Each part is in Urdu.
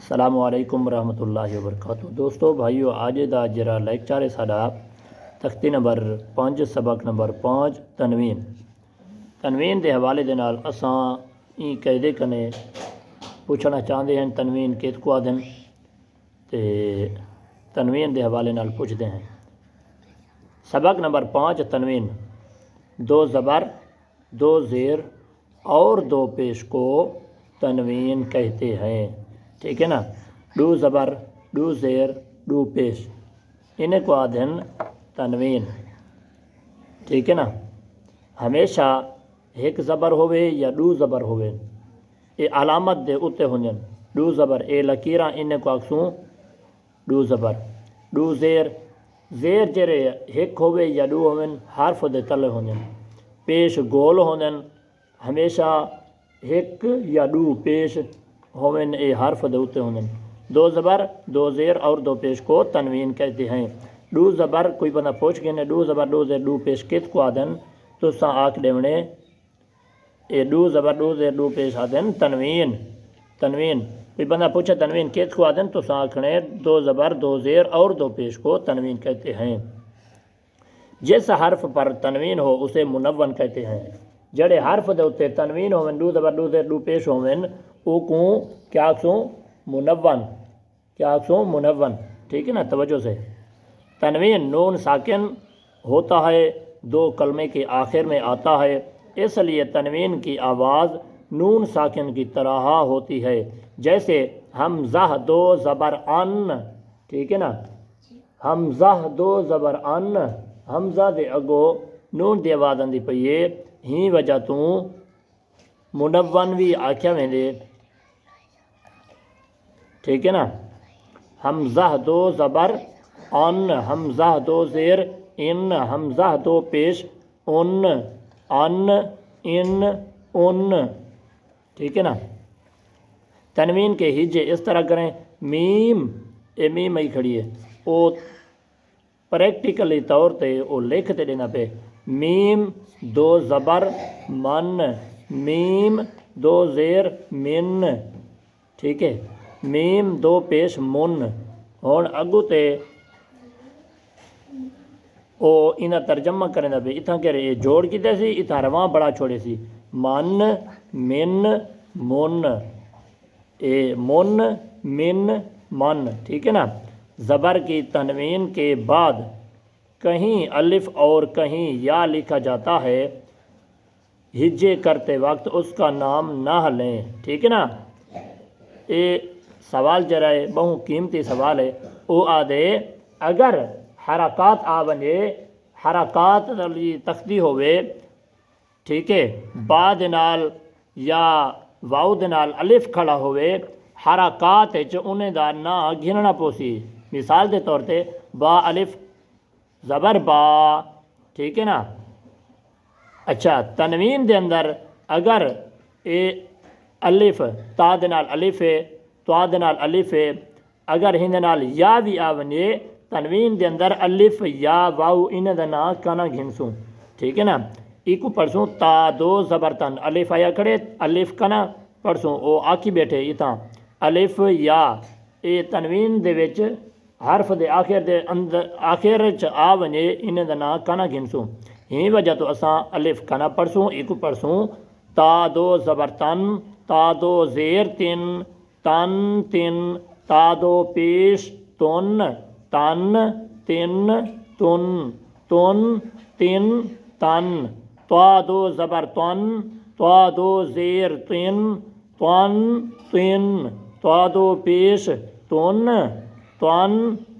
السلام علیکم ورحمۃ اللہ وبرکاتہ۔ دوستو بھائیو، آج دا جرا لیکچر ہے ساڈا تختی نمبر 5 سبق نمبر 5 تنوین دے حوالے دے نال اساں این قاعدے کنے پوچھنا چاہتے ہیں تنوین کت کو آدھن تے تنوین دے حوالے نال پوچھتے ہیں۔ سبق نمبر 5 تنوین، دو زبر، دو زیر اور دو پیش کو تنوین کہتے ہیں، ٹھیک ہے نا۔ دو زبر، دو زیر، دو پیش، انہیں کو آدھن تنوین، ٹھیک ہے نا۔ ہمیشہ ایک زبر ہوئے یا دو زبر ہوئے، یہ علامت دے اتے ہونجن، دو زبر اے لکیراں انہیں کو آکسوں دو زبر۔ دو زیر، زیر جرے ایک ہوئے یا دو ہوئے حرف دے تلے ہونجن۔ پیش گول ہونجن، ہمیشہ ایک یا دو پیش ہوئے اے حرف دے اتے ہونجن۔ دو زبر، دو زیر اور دو پیش کو تنوین کہتے ہیں۔ دو زبر، کوئی بندہ پوچھ گئے دو زبر دو زیر دو پیش کت کو آدھن، تو ساں آکھ دیونے اے دو زبر دو زیر دو پیش آدھن تنوین۔ تنوین، کوئی بندہ پوچھے تنوین کت کو آدھن، تو ساں آکھنے دو زبر دو زیر اور دو پیش کو تنوین کہتے ہیں۔ جس حرف پر تنوین ہو اسے منون کہتے ہیں۔ جڑے حرف دے اتے تنوین ہوئیں، دو زبر دو زیر دو پیش ہوئیں، او کو کیا آکسوں؟ منون، کیا آکسوں؟ منون، ٹھیک ہے نا، توجہ سے۔ تنوین نون ساکن ہوتا ہے، دو کلمے کے آخر میں آتا ہے، اس لیے تنوین کی آواز نون ساکن کی طرح ہوتی ہے، جیسے حمزہ دو زبر ان، ٹھیک ہے نا۔ حمزہ دو زبر ان، حمزہ دے اگو نون دی آواز آندی پئی ہے، ہی وجہ تو منون بھی آکھیا ویندے، ٹھیک ہے نا۔ حمزہ دو زبر ان، حمزہ دو زیر ان، حمزہ دو پیش ان، ان، ان، ٹھیک ہے نا۔ تنوین کے ہجے اس طرح کریں، میم، اے میم ہی کھڑی ہے، او پریکٹیکلی طور تے او لکھ تے دینا پہ، میم دو زبر من، میم دو زیر من، ٹھیک ہے، میم دو پیش من۔ ہون اگو تے او انہا ترجمہ کرنے دا پہ، اتھاں کہہ رہے جوڑ کیتے سی، اتھاں رواں بڑا چھوڑے سی، من، من، من، اے من، من، من، ٹھیک ہے نا۔ زبر کی تنوین کے بعد کہیں الف اور کہیں یا لکھا جاتا ہے، ہجے کرتے وقت اس کا نام نہ لیں، ٹھیک ہے نا۔ اے سوال جرائے بہت قیمتی سوال ہے، او آدھے اگر حرکات آونجے، حرکات تختی ہوئے، ٹھیک ہے، با دے نال یا واؤ دے نال الف کھڑا ہوئے، حرکات انہیں دا نا گھننا پوسی، مثال دے طور تے با الف زبر با، ٹھیک ہے نا۔ اچھا، تنوین دے اندر اگر اے الف تا دے نال الف ہے، تو دے نال الف ہے، اگر ہندے نال یا بھی آونجے، تنوین دے اندر الف یا واؤ انہیں دا نا کنا گھنسوں، ٹھیک ہے نا۔ ایکو پڑھسوں تا دو زبر تن، الف آیا کھڑے، الف کنا پڑھسوں، او آکی بیٹھے اتھاں الف یا، اے تنوین دے وچ حرف دے آخر دے اندر آخر چ آونجے انہیں دا نا کنا گھنسوں، ہی وجہ تو اساں الف کنا پڑھسوں، ایکو پڑھسوں تا دو زبر تن، تا دو زیر تن، تن، تن، تا دو پیش تن، تن، تن، تن، تن، تن، تن، تا دو زبر تن، تا دو زیر تن، تن، تن، تا دو پیش تن، تن،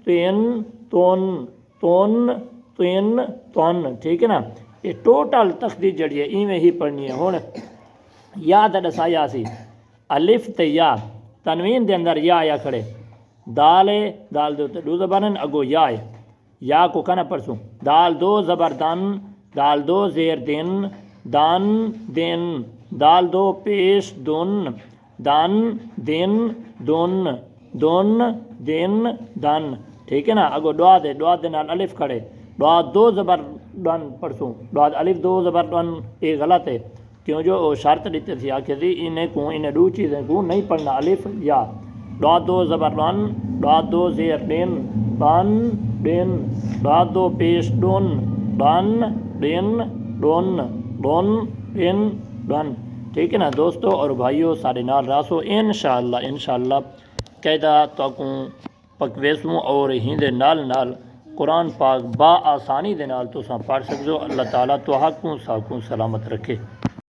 تن، تن، تن، تن، تن، ٹھیک ہے نا۔ یہ ٹوٹل تختی جڑی ہے ایویں ہی پڑھنی ہے۔ ہون یا دا دسایا سی، الف تے یا، تنوین دے اندر یا آیا کھڑے، دال ہے، دال دے اوتے دو زبرن اگو یا ہے، یا کو کنا پڑھسوں، دال دو زبر دن، دال دو زیر دن، دن، دن، دال دو پیش دن، دن، دن، دن، دن، دن، دن، ٹھیک ہے نا۔ اگو دعا دے نال الف کھڑے، دعا دو زبر دن پڑھسوں، دعا الف دو زبر دن، یہ غلط ہے، کیوں جو شرط دیتے تھی آکھے تھی انہیں کو انہیں دو چیزیں کو نہیں پڑھنا، الف یا، ڈا دو زبر رن، ڈا دو زیر ڈن، ڈن ڈن، ڈا دو پیش done, done done done done done done. ٹھیک ہے نا دوستو اور بھائیو، سارے نال راسو انشاءاللہ قاعدہ تو پکویسوں اور ہندے نال قرآن پاک با آسانی دے نال تساں پڑھ سکدو۔ اللہ تعالیٰ تو حق کو ساکوں سلامت رکھے۔